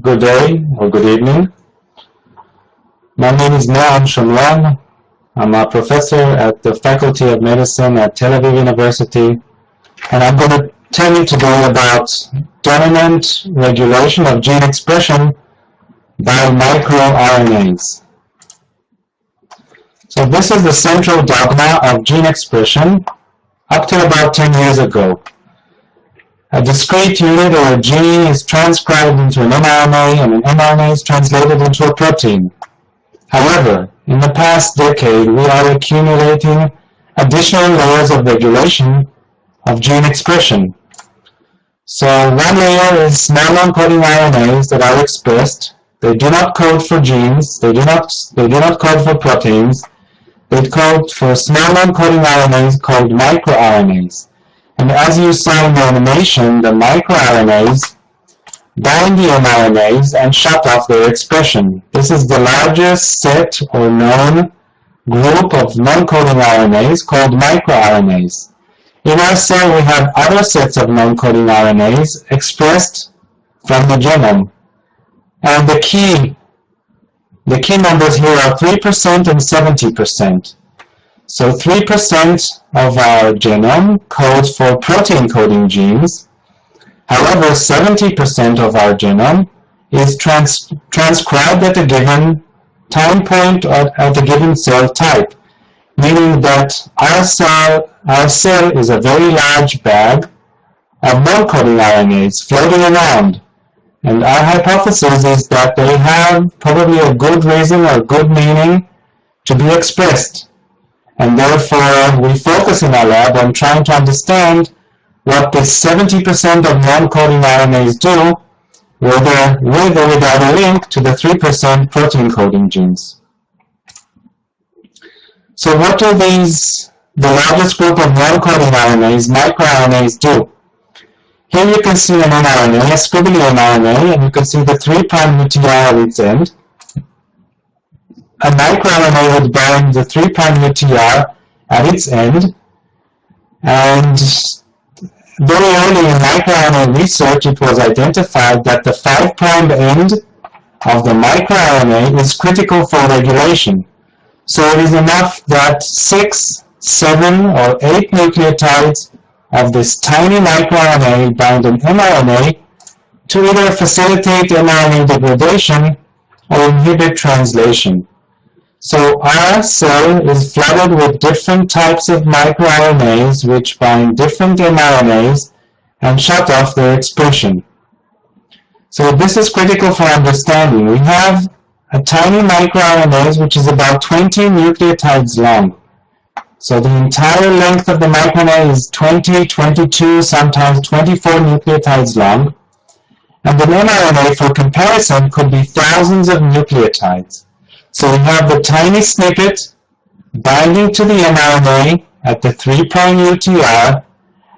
Good day or good evening. My name is Noam Shomron. I'm a professor at the Faculty of Medicine at Tel Aviv University, and I'm going to tell you today about dominant regulation of gene expression by microRNAs. So this is the central dogma of gene expression up to about 10 years ago. A discrete unit or a gene is transcribed into an mRNA, and an mRNA is translated into a protein. However, in the past decade, we are accumulating additional layers of regulation of gene expression. So one layer is small non-coding RNAs that are expressed. They do not code for genes. They do not code for proteins. They code for small non-coding RNAs called microRNAs. And as you saw in the animation, the microRNAs bind the mRNAs and shut off their expression. This is the largest set or known group of non-coding RNAs called microRNAs. In our cell, we have other sets of non-coding RNAs expressed from the genome. And the key numbers here are 3% and 70%. So 3% of our genome codes for protein coding genes. However, 70% of our genome is transcribed at a given time point or at a given cell type, meaning that our cell is a very large bag of non-coding RNAs floating around. And our hypothesis is that they have probably a good reason or good meaning to be expressed. And therefore, we focus in our lab on trying to understand what the 70% of non-coding RNAs do, whether with or without a link to the 3% protein coding genes. So what do the largest group of non-coding RNAs, microRNAs, do? Here you can see an mRNA, a squiggly mRNA, and you can see the 3' UTR at its end. A microRNA would bind the 3' UTR at its end, and very early in microRNA research it was identified that the 5' end of the microRNA is critical for regulation. So it is enough that 6, 7, or 8 nucleotides of this tiny microRNA bind an mRNA to either facilitate mRNA degradation or inhibit translation. So our cell is flooded with different types of microRNAs which bind different mRNAs and shut off their expression. So this is critical for understanding. We have a tiny microRNAs which is about 20 nucleotides long. So the entire length of the microRNA is 20, 22, sometimes 24 nucleotides long. And the mRNA, for comparison, could be thousands of nucleotides. So we have the tiny snippet binding to the mRNA at the 3' UTR,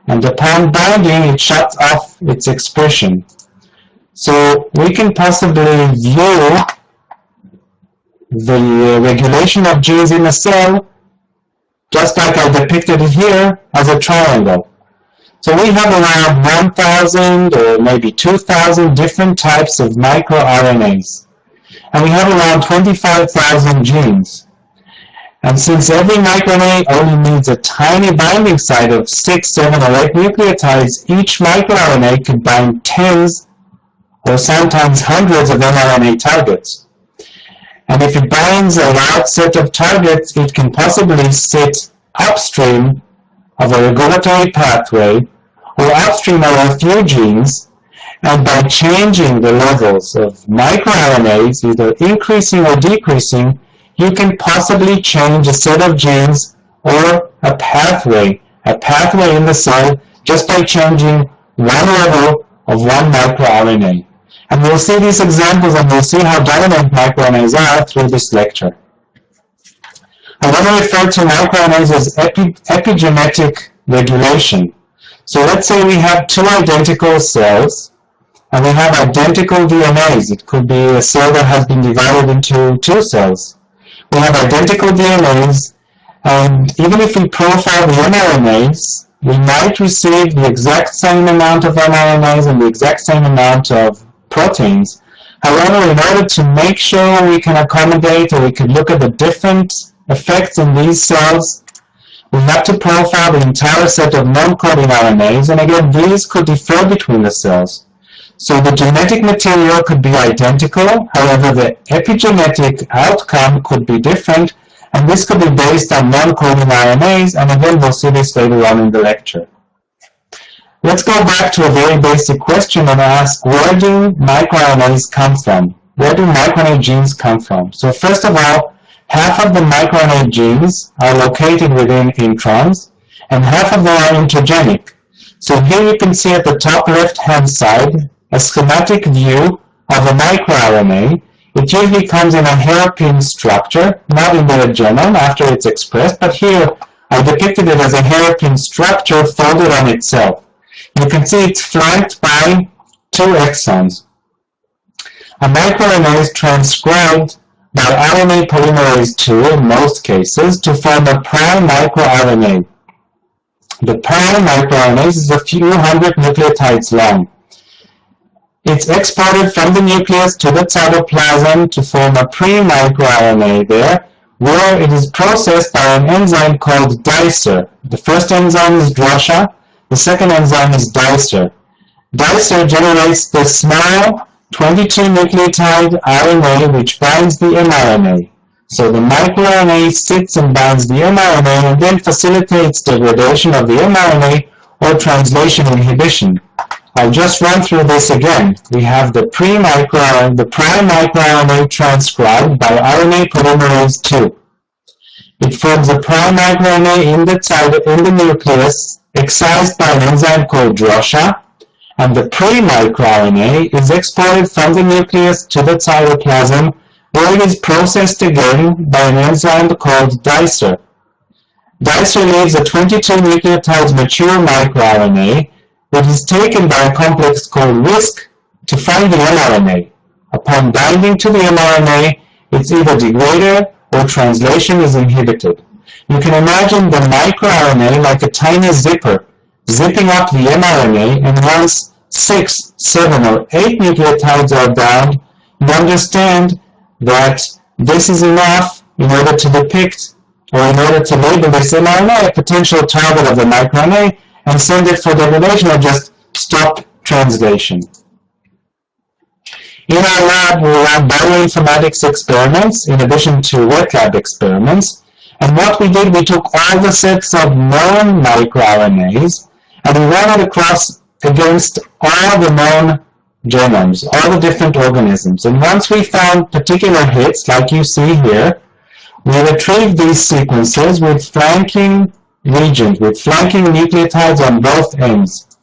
and upon binding, it shuts off its expression. So we can possibly view the regulation of genes in a cell, just like I depicted it here, as a triangle. So we have around 1,000 or maybe 2,000 different types of microRNAs. And we have around 25,000 genes. And since every microRNA only needs a tiny binding site of 6, 7, or 8 nucleotides, each microRNA could bind tens or sometimes hundreds of mRNA targets. And if it binds a large set of targets, it can possibly sit upstream of a regulatory pathway or upstream of a few genes. And by changing the levels of microRNAs, either increasing or decreasing, you can possibly change a set of genes or a pathway in the cell just by changing one level of one microRNA. And we'll see these examples and we'll see how dominant microRNAs are through this lecture. I want to refer to microRNAs as epigenetic regulation. So let's say we have two identical cells, and we have identical DNAs. It could be a cell that has been divided into two cells. We have identical DNAs, and even if we profile the mRNAs, we might receive the exact same amount of mRNAs and the exact same amount of proteins. However, in order to make sure we can accommodate or we can look at the different effects in these cells, we have to profile the entire set of non-coding RNAs, and again, these could differ between the cells. So the genetic material could be identical, however, the epigenetic outcome could be different, and this could be based on non-coding RNAs, and again, we'll see this later on in the lecture. Let's go back to a very basic question and ask, where do microRNAs come from? Where do microRNA genes come from? So first of all, half of the microRNA genes are located within introns, and half of them are intergenic. So here you can see at the top left-hand side a schematic view of a microRNA. It usually comes in a hairpin structure, not in the genome after it's expressed, but here I depicted it as a hairpin structure folded on itself. You can see it's flanked by 2 exons. A microRNA is transcribed by RNA polymerase II in most cases to form a prime microRNA. The prime microRNA is a few hundred nucleotides long. It's exported from the nucleus to the cytoplasm to form a pre-microRNA there, where it is processed by an enzyme called dicer. The first enzyme is drosha, the second enzyme is dicer. Dicer generates the small 22 nucleotide RNA which binds the mRNA. So the microRNA sits and binds the mRNA and then facilitates degradation of the mRNA or translation inhibition. I'll just run through this again. We have the prime microRNA transcribed by RNA polymerase II. It forms a prime microRNA in the nucleus, excised by an enzyme called drosha, and the pre-microRNA is exported from the nucleus to the cytoplasm, where it is processed again by an enzyme called dicer. Dicer leaves a 22 nucleotides mature microRNA that is taken by a complex called RISC to find the mRNA. Upon binding to the mRNA, it's either degraded or translation is inhibited. You can imagine the microRNA like a tiny zipper, zipping up the mRNA, and once 6, 7, or 8 nucleotides are bound, you understand that this is enough in order to depict, or in order to label this mRNA a potential target of the microRNA, and send it for degradation or just stop translation. In our lab, we ran bioinformatics experiments in addition to wet lab experiments. And what we did, we took all the sets of known microRNAs and we ran it across against all the known genomes, all the different organisms. And once we found particular hits, like you see here, we retrieved these sequences with flanking regions, with flanking nucleotides on both ends.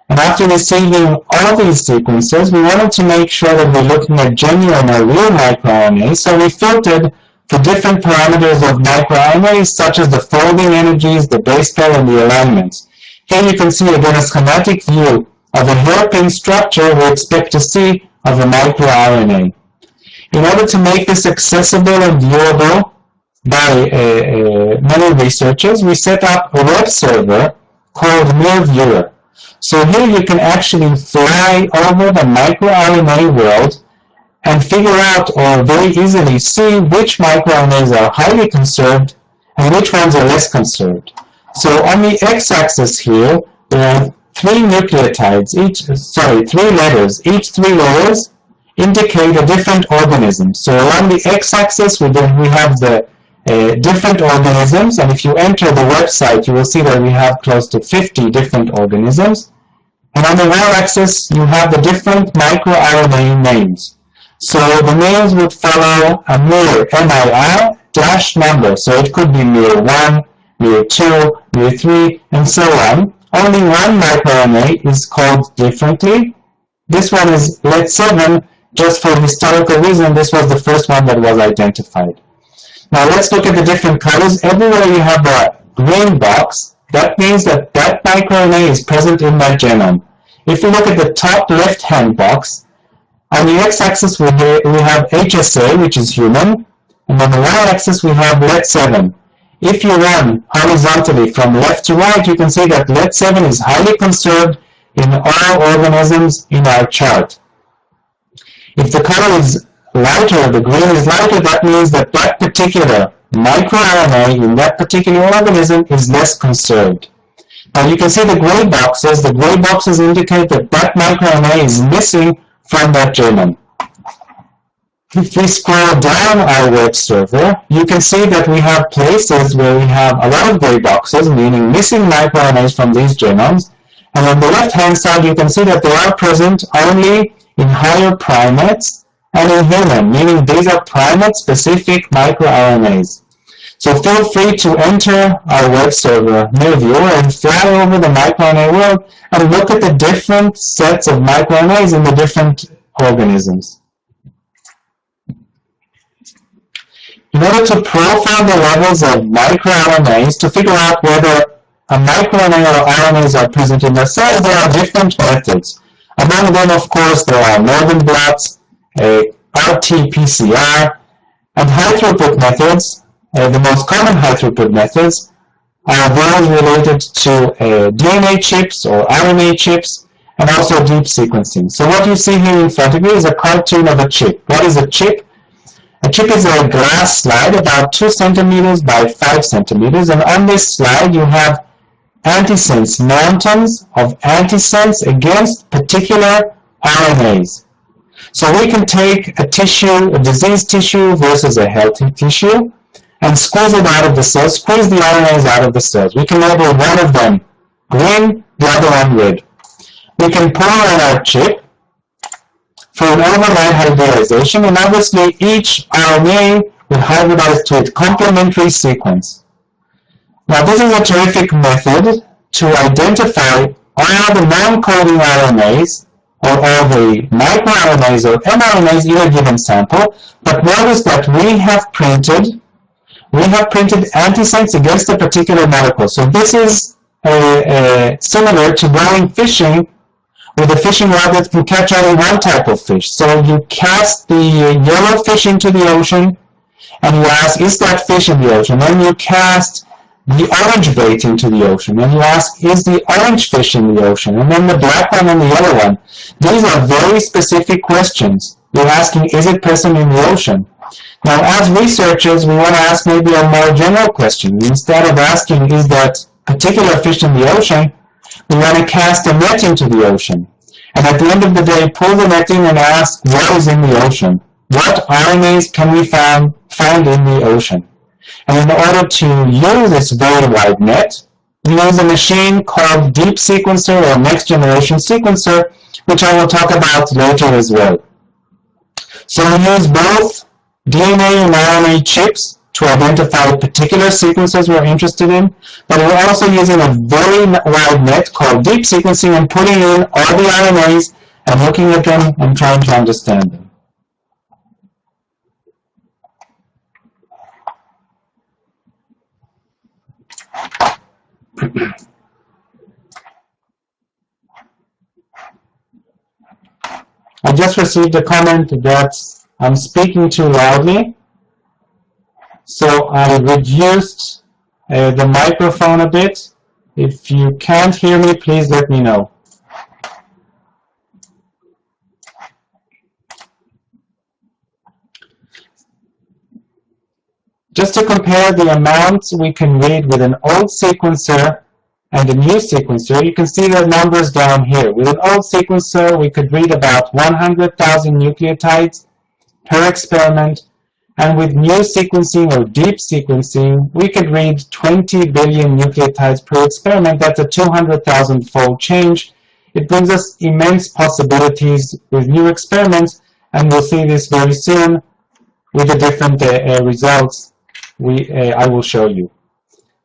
And after receiving all these sequences, we wanted to make sure that we're looking at genuine or real microRNAs, so we filtered for different parameters of microRNAs, such as the folding energies, the base pair, and the alignments. Here you can see again a schematic view of a hairpin structure we expect to see of a microRNA. In order to make this accessible and viewable by many researchers, we set up a web server called miRviewer. So here you can actually fly over the microRNA world and figure out or very easily see which microRNAs are highly conserved and which ones are less conserved. So on the x-axis here, there are 3 nucleotides, 3 letters. Each 3 letters indicate a different organism. So along the x-axis, we have the different organisms, and if you enter the website, you will see that we have close to 50 different organisms. And on the y-axis, you have the different microRNA names. So the names would follow a MIR, MIR, dash number. So it could be MIR1, MIR2, MIR3, and so on. Only one microRNA is called differently. This one is LET7. Just for historical reason, this was the first one that was identified. Now let's look at the different colors. Everywhere you have a green box, that means that that microRNA is present in that genome. If you look at the top left-hand box, on the x-axis we have HSA, which is human, and on the y-axis we have LET7. If you run horizontally from left to right, you can see that LET7 is highly conserved in all organisms in our chart. If the color is lighter, the green is lighter, that means that that particular microRNA in that particular organism is less conserved. Now you can see the gray boxes. The gray boxes indicate that that microRNA is missing from that genome. If we scroll down our web server, you can see that we have places where we have a lot of gray boxes, meaning missing microRNAs from these genomes. And on the left-hand side, you can see that they are present only in higher primates and in human, meaning these are primate-specific microRNAs. So feel free to enter our web server, miRviewer, and fly over the microRNA world and look at the different sets of microRNAs in the different organisms. In order to profile the levels of microRNAs to figure out whether a microRNA or RNAs are present in the cell, there are different methods. Among them, of course, there are Northern blots, RT-PCR, and high-throughput methods. The most common high-throughput methods are those related to DNA chips or RNA chips, and also deep sequencing. So what you see here in front of you is a cartoon of a chip. What is a chip? A chip is a glass slide about 2 centimeters by 5 centimeters, and on this slide you have antisense, mountains of antisense against particular RNAs. So we can take a tissue, a diseased tissue versus a healthy tissue, and squeeze it out of the cells, squeeze the RNAs out of the cells. We can label one of them green, the other one red. We can pour on our chip for an overnight hybridization, and obviously each RNA will hybridize to its complementary sequence. Now this is a terrific method to identify all the non-coding RNAs or all the microRNAs or mRNAs in a given sample, but notice that we have printed antisense against a particular molecule. So this is similar to going fishing with a fishing rod that can catch only one type of fish. So you cast the yellow fish into the ocean, and you ask, is that fish in the ocean? Then you cast the orange bait into the ocean, and you ask, is the orange fish in the ocean? And then the black one and the yellow one. These are very specific questions. You're asking, is it present in the ocean? Now, as researchers, we want to ask maybe a more general question. Instead of asking, is that particular fish in the ocean, we want to cast a net into the ocean. And at the end of the day, pull the net in and ask, what is in the ocean? What RNAs can we find in the ocean? And in order to use this very wide net, we use a machine called deep sequencer or next generation sequencer, which I will talk about later as well. So we use both DNA and RNA chips to identify particular sequences we're interested in, but we're also using a very wide net called deep sequencing and putting in all the RNAs and looking at them and trying to understand them. I just received a comment that I'm speaking too loudly, so I reduced the microphone a bit. If you can't hear me, please let me know. Just to compare the amounts we can read with an old sequencer and a new sequencer, you can see the numbers down here. With an old sequencer, we could read about 100,000 nucleotides per experiment, and with new sequencing or deep sequencing, we could read 20 billion nucleotides per experiment. That's a 200,000-fold change. It brings us immense possibilities with new experiments, and we'll see this very soon with the different results I will show you.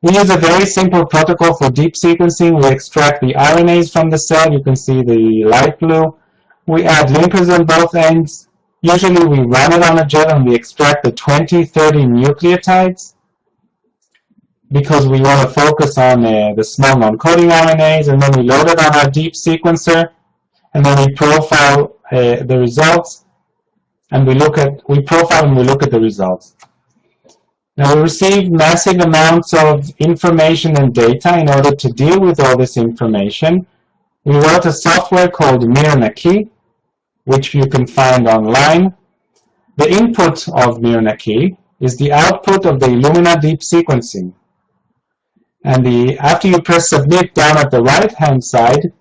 We use a very simple protocol for deep sequencing. We extract the RNAs from the cell. You can see the light blue. We add linkers on both ends. Usually we run it on a jet and we extract the 20-30 nucleotides because we want to focus on the small non-coding RNAs, and then we load it on our deep sequencer, and then we profile the results, and we profile and we look at the results. Now we receive massive amounts of information and data. In order to deal with all this information, we wrote a software called miRNA. which you can find online. The input of miRNA key is the output of the Illumina deep sequencing. And after you press submit down at the right-hand side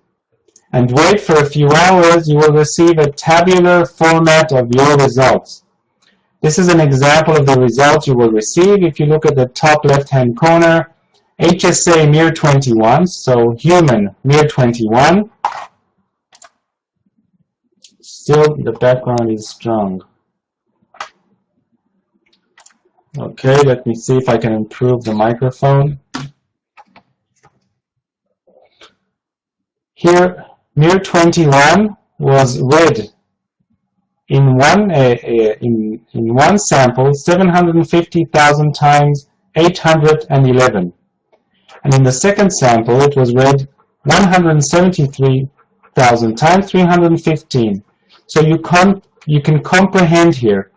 and wait for a few hours, you will receive a tabular format of your results. This is an example of the results you will receive. If you look at the top left-hand corner, HSA miR21, so human miR21. Still, the background is strong. Okay, let me see if I can improve the microphone. Here, miR21 was read in one sample 750,000 times 811. And in the second sample, it was read 173,000 times 315. So you can comprehend here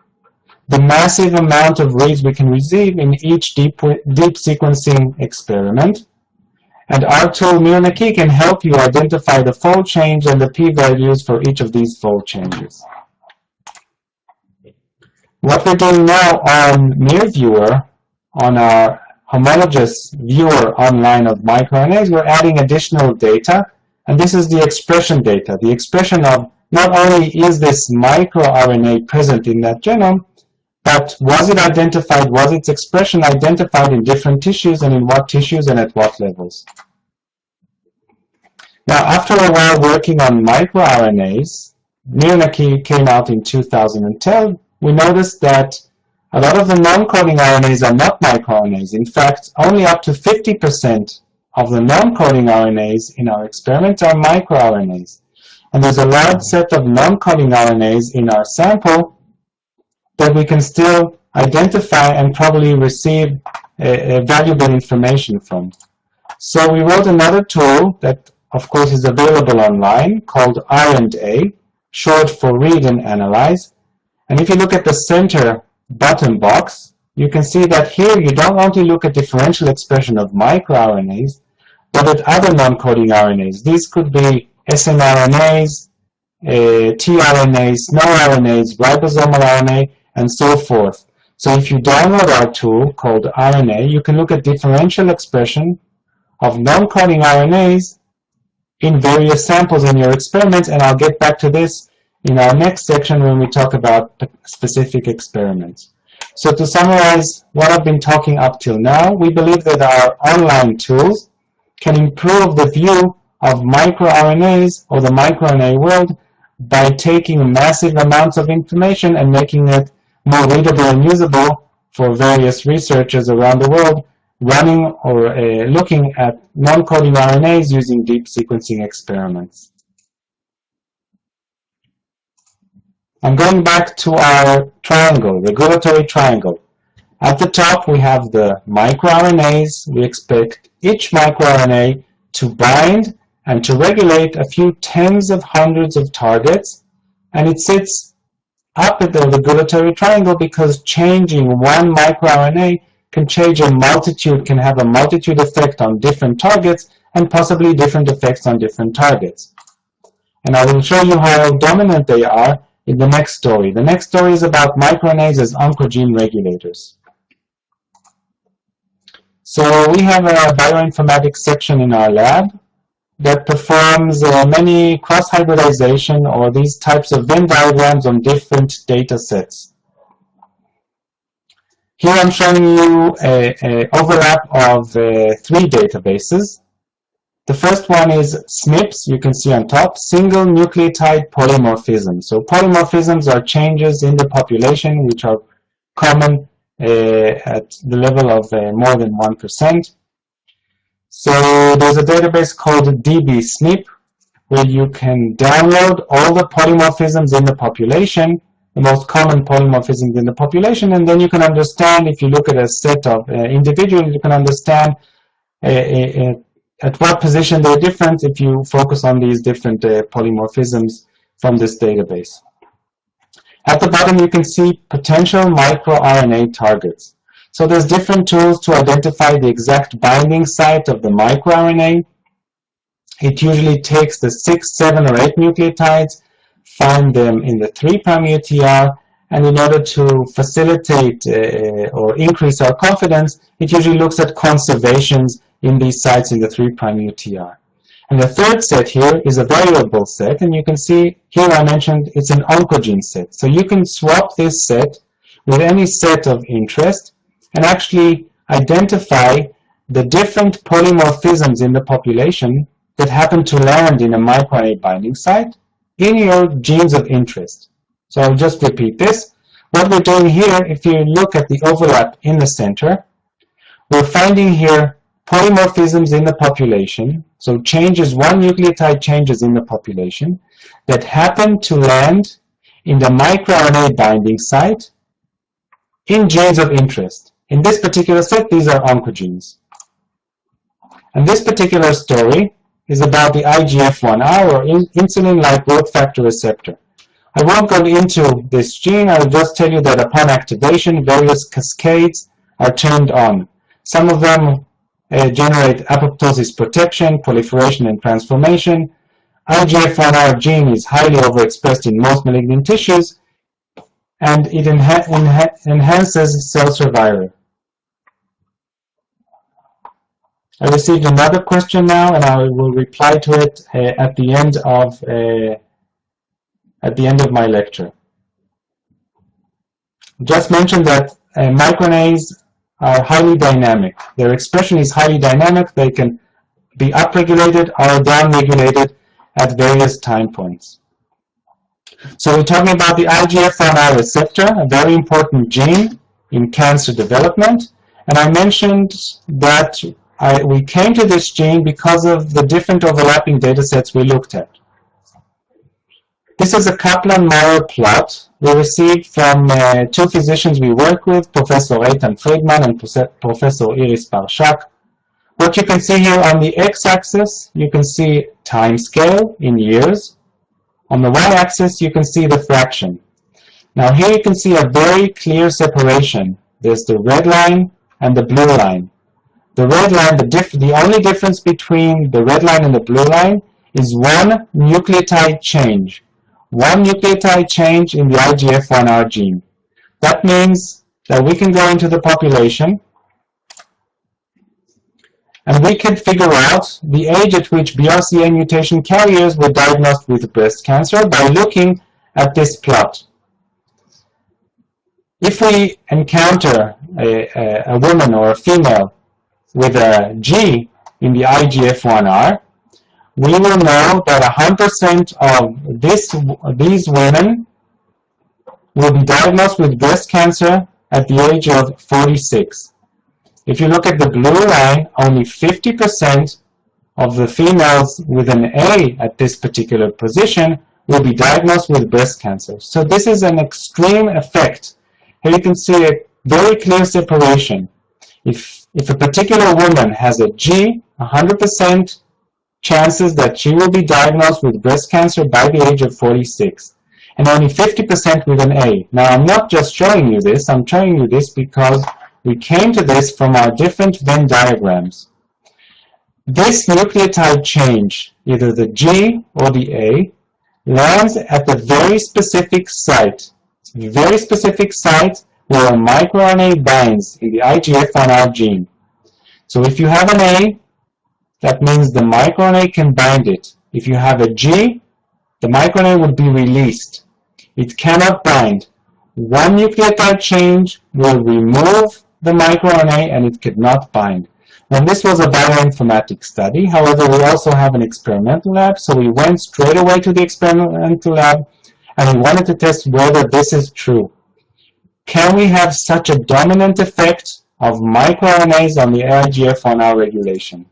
the massive amount of reads we can receive in each deep sequencing experiment. And our tool miRNA key can help you identify the fold change and the p-values for each of these fold changes. What we're doing now on miRviewer, on our homologous viewer online of microRNAs, we're adding additional data, and this is the expression data, the expression of not only is this microRNA present in that genome, but was it identified, was its expression identified in different tissues, and in what tissues and at what levels. Now, after a while working on microRNAs, miRNA key came out in 2010, we noticed that a lot of the non-coding RNAs are not microRNAs. In fact, only up to 50% of the non-coding RNAs in our experiments are microRNAs. And there's a large set of non-coding RNAs in our sample that we can still identify and probably receive valuable information from. So we wrote another tool that, of course, is available online called RNA, short for read and analyze. And if you look at the center bottom box, you can see that here you don't only look at differential expression of microRNAs, but at other non-coding RNAs. These could be snRNAs, tRNAs, snoRNAs, ribosomal RNA, and so forth. So if you download our tool called RNA, you can look at differential expression of non-coding RNAs in various samples in your experiments, and I'll get back to this in our next section when we talk about specific experiments. So to summarize what I've been talking up till now, we believe that our online tools can improve the view of microRNAs or the microRNA world by taking massive amounts of information and making it more readable and usable for various researchers around the world running or looking at non-coding RNAs using deep sequencing experiments. I'm going back to our triangle, regulatory triangle. At the top we have the microRNAs. We expect each microRNA to bind and to regulate a few tens of hundreds of targets, and it sits up at the regulatory triangle because changing one microRNA can change a multitude, can have a multitude effect on different targets and possibly different effects on different targets. And I will show you how dominant they are in the next story. The next story is about microRNAs as oncogene regulators. So we have a bioinformatics section in our lab that performs many cross-hybridization or these types of Venn diagrams on different data sets. Here I'm showing you an overlap of 3 databases. The first one is SNPs, you can see on top, single nucleotide polymorphism. So polymorphisms are changes in the population which are common at the level of more than 1%. So there's a database called dbSNP where you can download all the polymorphisms in the population, the most common polymorphisms in the population, and then you can understand, if you look at a set of individuals, you can understand at what position they're different if you focus on these different polymorphisms from this database. At the bottom you can see potential microRNA targets. So there's different tools to identify the exact binding site of the microRNA. It usually takes the 6, 7, or 8 nucleotides, find them in the 3' UTR, and in order to facilitate or increase our confidence, it usually looks at conservations in these sites in the 3' UTR. And the third set here is a variable set, and you can see here I mentioned it's an oncogene set. So you can swap this set with any set of interest and actually identify the different polymorphisms in the population that happen to land in a microRNA binding site in your genes of interest. So I'll just repeat this. What we're doing here, if you look at the overlap in the center, we're finding here polymorphisms in the population, so changes, one nucleotide changes in the population that happen to land in the microRNA binding site in genes of interest. In this particular set, these are oncogenes. And this particular story is about the IGF1R or insulin-like growth factor receptor. I won't go into this gene, I'll just tell you that upon activation, various cascades are turned on. Some of them generate apoptosis protection, proliferation, and transformation. IGF1R gene is highly overexpressed in most malignant tissues, and it enhances cell survival. I received another question now, and I will reply to it at the end of my lecture. Just mentioned that microRNAs are highly dynamic. Their expression is highly dynamic. They can be upregulated or downregulated at various time points. So we're talking about the IGF1R receptor, a very important gene in cancer development. And I mentioned that we came to this gene because of the different overlapping data sets we looked at. This is a Kaplan-Meier plot we received from two physicians we work with, Professor Eitan Friedman and Professor Iris Parshak. What you can see here on the x-axis, you can see time scale in years. On the y-axis, you can see the fraction. Now here you can see a very clear separation. There's the red line and the blue line. The red line, the only difference between the red line and the blue line is one nucleotide change. One nucleotide change in the IGF1R gene. That means that we can go into the population and we can figure out the age at which BRCA mutation carriers were diagnosed with breast cancer by looking at this plot. If we encounter a woman or a female with a G in the IGF1R, we will know that 100% of these women will be diagnosed with breast cancer at the age of 46. If you look at the blue line, only 50% of the females with an A at this particular position will be diagnosed with breast cancer. So this is an extreme effect. Here you can see a very clear separation. If a particular woman has a G, 100% chances that she will be diagnosed with breast cancer by the age of 46, and only 50% with an A. Now, I'm not just showing you this, I'm showing you this because we came to this from our different Venn diagrams. This nucleotide change, either the G or the A, lands at the very specific site. A very specific site where a microRNA binds in the IGF1R gene. So if you have an A, that means the microRNA can bind it. If you have a G, the microRNA would be released. It cannot bind. One nucleotide change will remove the microRNA and it cannot bind. And this was a bioinformatics study. However, we also have an experimental lab, so we went straight away to the experimental lab and we wanted to test whether this is true. Can we have such a dominant effect of microRNAs on the IGF1R regulation?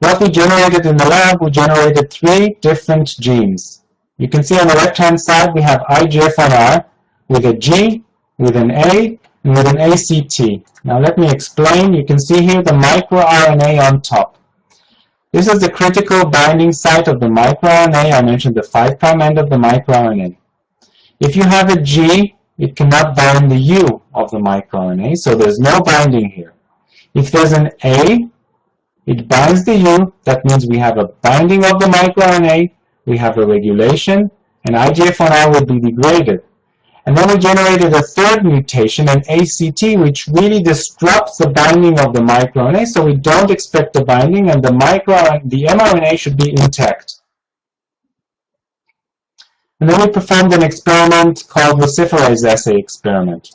What we generated in the lab, we generated 3 different genes. You can see on the left-hand side we have IGF1R with a G, with an A, and with an ACT. Now let me explain. You can see here the microRNA on top. This is the critical binding site of the microRNA. I mentioned the 5' end of the microRNA. If you have a G, it cannot bind the U of the microRNA, so there's no binding here. If there's an A, it binds the U. That means we have a binding of the microRNA we have a regulation, and IGF1R will be degraded. And then we generated a third mutation, an ACT, which really disrupts the binding of the microRNA, so we don't expect the binding, and the mRNA should be intact. And then we performed an experiment called luciferase assay experiment.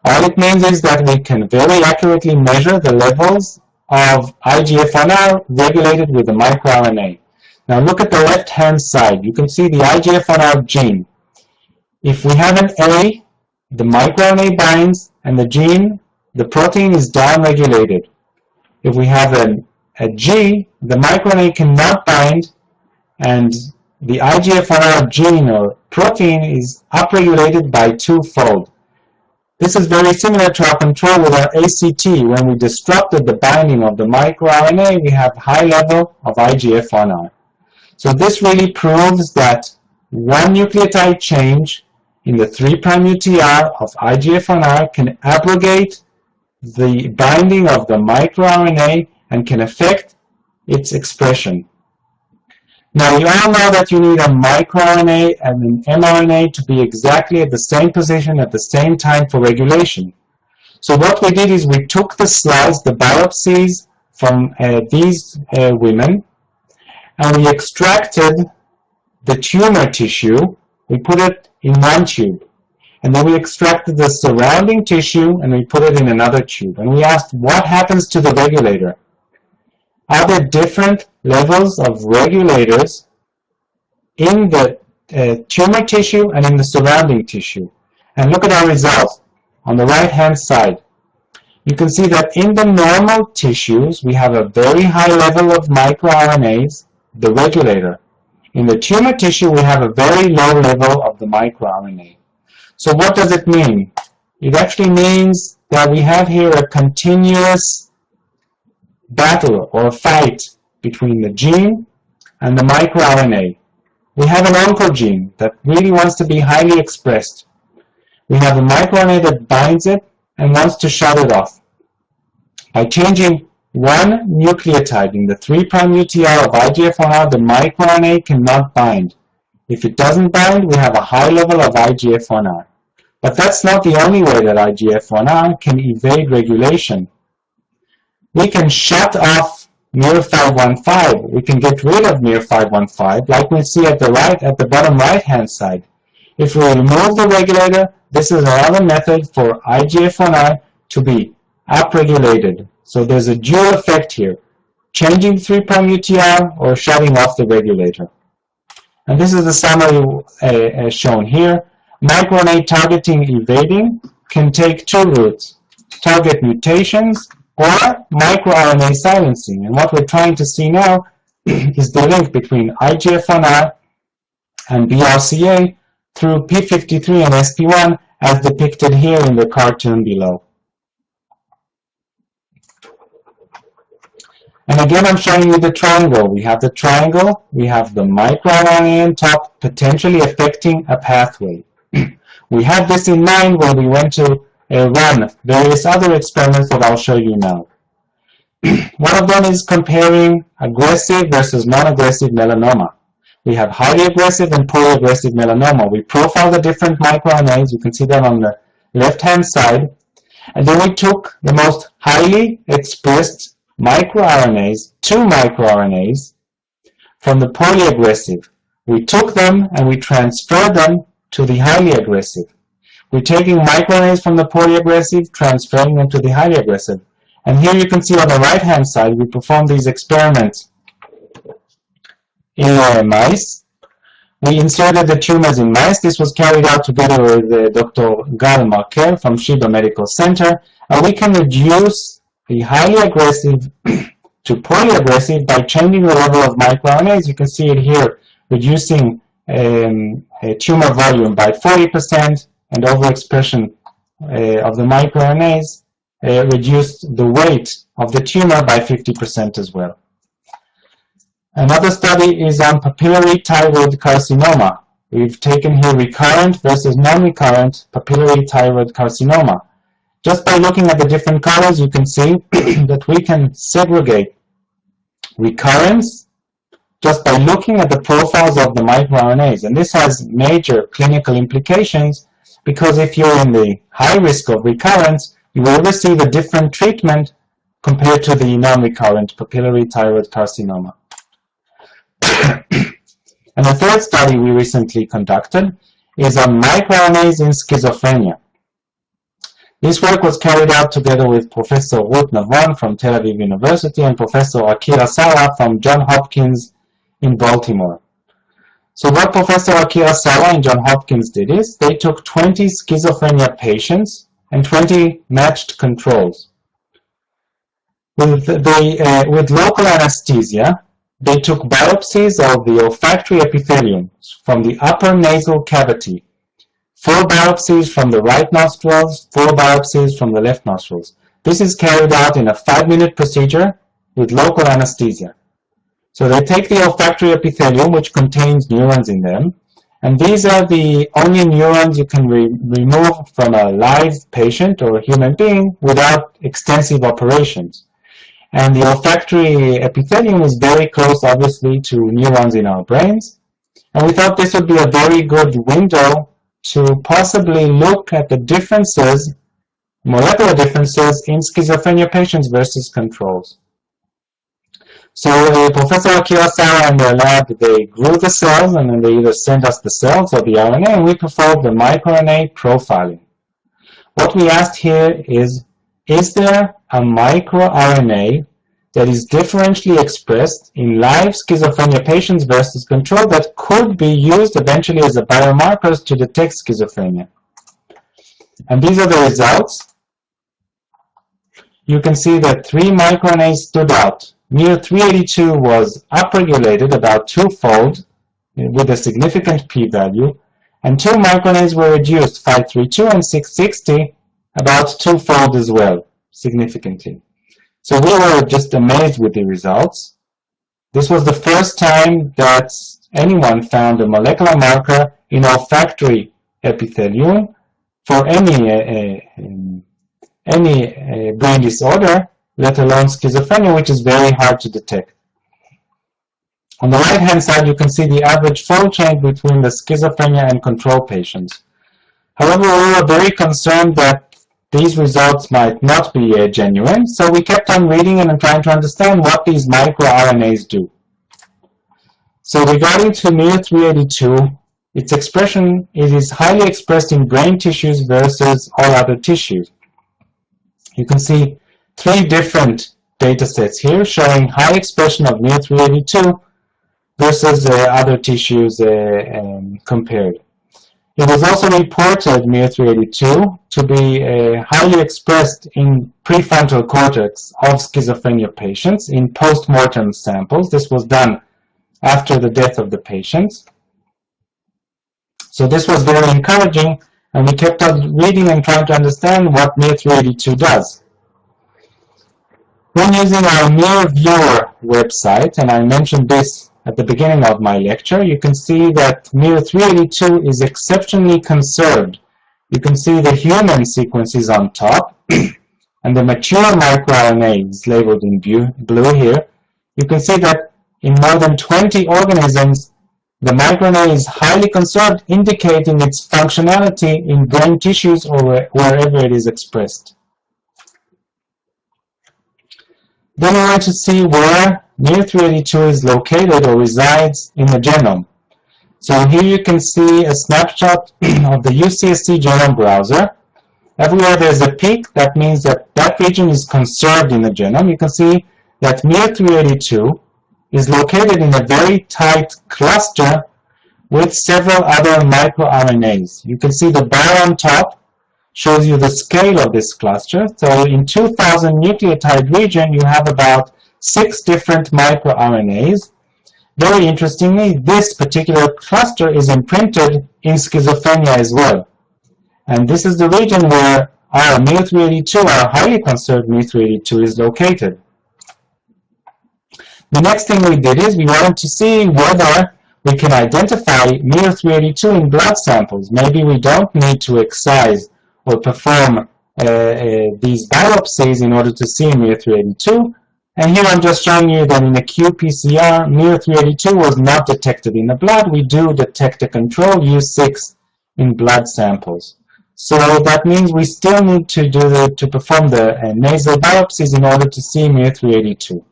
All it means is that we can very accurately measure the levels of IGF1R regulated with the microRNA. Now look at the left-hand side. You can see the IGF1R gene. If we have an A, the microRNA binds, and the gene, the protein, is downregulated. If we have a G, the microRNA cannot bind, and the IGF1R gene or protein is upregulated by twofold. This is very similar to our control with our ACT. When we disrupted the binding of the microRNA, we have high level of IGF1R. So this really proves that one nucleotide change in the 3' UTR of IGF1R can abrogate the binding of the microRNA and can affect its expression. Now, we all know that you need a microRNA and an mRNA to be exactly at the same position at the same time for regulation. So what we did is we took the slides, the biopsies from these women, and we extracted the tumor tissue. We put it in one tube. And then we extracted the surrounding tissue and we put it in another tube. And we asked, what happens to the regulator? Are there different levels of regulators in the tumor tissue and in the surrounding tissue? And look at our results on the right-hand side. You can see that in the normal tissues, we have a very high level of microRNAs, the regulator. In the tumor tissue, we have a very low level of the microRNA. So what does it mean? It actually means that we have here a continuous battle or fight between the gene and the microRNA. We have an oncogene that really wants to be highly expressed. We have a microRNA that binds it and wants to shut it off. By changing one nucleotide in the 3' UTR of IGF1R, the microRNA cannot bind. If it doesn't bind, we have a high level of IGF1R. But that's not the only way that IGF1R can evade regulation. We can shut off miR-515. We can get rid of miR-515, like we see at the bottom right-hand side. If we remove the regulator, this is another method for IGF1R to be upregulated. So there's a dual effect here, changing 3' UTR or shutting off the regulator. And this is the summary shown here. MicroRNA targeting evading can take two routes: target mutations or microRNA silencing. And what we're trying to see now is the link between IGF1R and BRCA through P53 and SP1 as depicted here in the cartoon below. And again, I'm showing you the triangle. We have the triangle, we have the microRNA on top, potentially affecting a pathway. We had this in mind when we went to run various other experiments that I'll show you now. One of them is comparing aggressive versus non-aggressive melanoma. We have highly aggressive and poorly aggressive melanoma. We profile the different microRNAs. You can see them on the left-hand side. And then we took the most highly expressed microRNAs, 2 microRNAs, from the poorly aggressive. We took them and we transferred them to the highly aggressive. We're taking microRNAs from the poorly aggressive, transferring them to the highly aggressive. And here you can see on the right-hand side, we performed these experiments in mice. We inserted the tumors in mice. This was carried out together with Dr. Gal Markel from Sheba Medical Center. And we can reduce the highly aggressive to poorly aggressive by changing the level of microRNAs. You can see it here, reducing tumor volume by 40%, and overexpression of the microRNAs reduced the weight of the tumor by 50% as well. Another study is on papillary thyroid carcinoma. We've taken here recurrent versus non-recurrent papillary thyroid carcinoma. Just by looking at the different colors, you can see that we can segregate recurrence just by looking at the profiles of the microRNAs. And this has major clinical implications, because if you're in the high risk of recurrence, you will receive a different treatment compared to the non-recurrent papillary thyroid carcinoma. And the third study we recently conducted is on microRNAs in schizophrenia. This work was carried out together with Professor Ruth Navon from Tel Aviv University and Professor Akira Sawa from Johns Hopkins in Baltimore. So what Professor Akira Sawa and Johns Hopkins did is they took 20 schizophrenia patients and 20 matched controls. With local anesthesia, they took biopsies of the olfactory epithelium from the upper nasal cavity, 4 biopsies from the right nostrils, 4 biopsies from the left nostrils. This is carried out in a 5-minute procedure with local anesthesia. So they take the olfactory epithelium, which contains neurons in them, and these are the only neurons you can remove from a live patient or a human being without extensive operations. And the olfactory epithelium is very close, obviously, to neurons in our brains. And we thought this would be a very good window to possibly look at the differences, molecular differences, in schizophrenia patients versus controls. So Professor Akira Sawa and their lab, they grew the cells, and then they either sent us the cells or the RNA, and we performed the microRNA profiling. What we asked here is there a microRNA that is differentially expressed in live schizophrenia patients versus control that could be used eventually as a biomarkers to detect schizophrenia? And these are the results. You can see that 3 microRNAs stood out. miR-382 was upregulated about 2-fold with a significant p-value, and 2 microRNAs were reduced, 532 and 660, about 2-fold as well, significantly. So we were just amazed with the results. This was the first time that anyone found a molecular marker in olfactory epithelium for any brain disorder, let alone schizophrenia, which is very hard to detect. On the right-hand side, you can see the average fold change between the schizophrenia and control patients. However, we were very concerned that these results might not be genuine, so we kept on reading and trying to understand what these microRNAs do. So regarding to miR-382, its expression, it is highly expressed in brain tissues versus all other tissues. You can see 3 different data sets here showing high expression of miR-382 versus other tissues compared. It was also reported, miR-382, to be highly expressed in prefrontal cortex of schizophrenia patients in post-mortem samples. This was done after the death of the patients. So this was very encouraging, and we kept on reading and trying to understand what miR-382 does. When using our miRviewer website, and I mentioned this at the beginning of my lecture, you can see that miR-382 is exceptionally conserved. You can see the human sequences on top, and the mature microRNA is labeled in blue here. You can see that in more than 20 organisms, the microRNA is highly conserved, indicating its functionality in brain tissues or wherever it is expressed. Then we want to see where miR-382 is located or resides in the genome. So here you can see a snapshot of the UCSC genome browser. Everywhere there's a peak, that means that that region is conserved in the genome. You can see that miR-382 is located in a very tight cluster with several other microRNAs. You can see the bar on top shows you the scale of this cluster. So in 2000 nucleotide region, you have about 6 different microRNAs. Very interestingly, this particular cluster is imprinted in schizophrenia as well. And this is the region where our miR-382, our highly conserved miR-382, is located. The next thing we did is we wanted to see whether we can identify miR-382 in blood samples. Maybe we don't need to excise or perform these biopsies in order to see miR-382, And here I'm just showing you that in a qPCR, miR382 was not detected in the blood. We do detect a control U6 in blood samples. So that means we still need to perform the nasal biopsies in order to see miR382.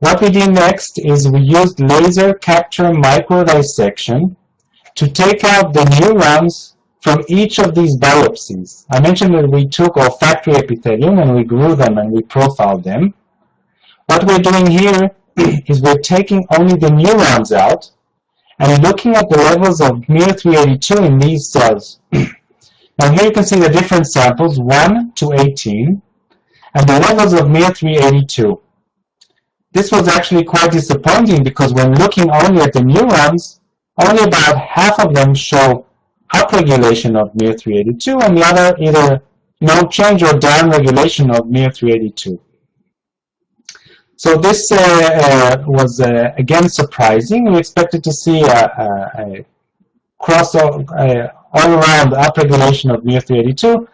What we did next is we used laser capture microdissection to take out the neurons from each of these biopsies. I mentioned that we took olfactory epithelium and we grew them and we profiled them. What we're doing here is we're taking only the neurons out and looking at the levels of miR382 in these cells. Now here you can see the different samples, 1 to 18, and the levels of miR382. This was actually quite disappointing because when looking only at the neurons, only about half of them show upregulation of miR382 and the other either no change or downregulation of miR382. So this was again surprising. We expected to see a all-around upregulation of miR382,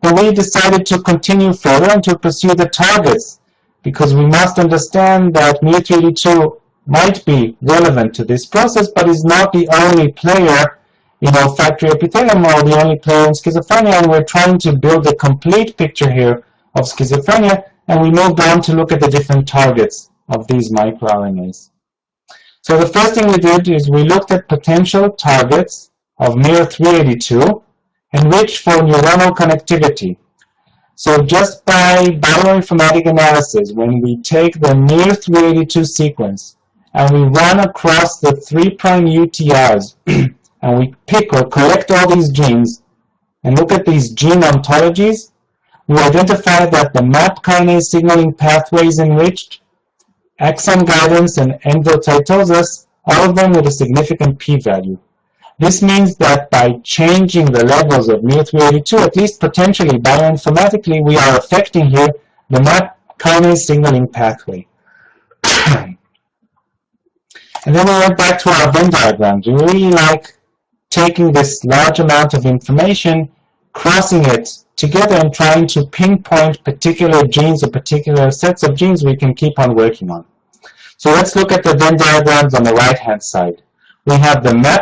but we decided to continue further and to pursue the targets because we must understand that miR382 might be relevant to this process, but is not the only player in olfactory epithelium or the only player in schizophrenia, and we're trying to build a complete picture here of schizophrenia, and we moved on to look at the different targets of these microRNAs. So the first thing we did is we looked at potential targets of miR382 enriched for neuronal connectivity. So just by bioinformatic analysis, when we take the miR382 sequence and we run across the 3' UTRs and we pick or collect all these genes and look at these gene ontologies, we identify that the MAP kinase signaling pathway is enriched, exon guidance and endocytosis, all of them with a significant p-value. This means that by changing the levels of miR382, at least potentially bioinformatically, we are affecting here the MAP kinase signaling pathway. And then we went back to our Venn diagrams. We really like taking this large amount of information, crossing it together and trying to pinpoint particular genes or particular sets of genes we can keep on working on. So let's look at the Venn diagrams on the right-hand side. We have the MAP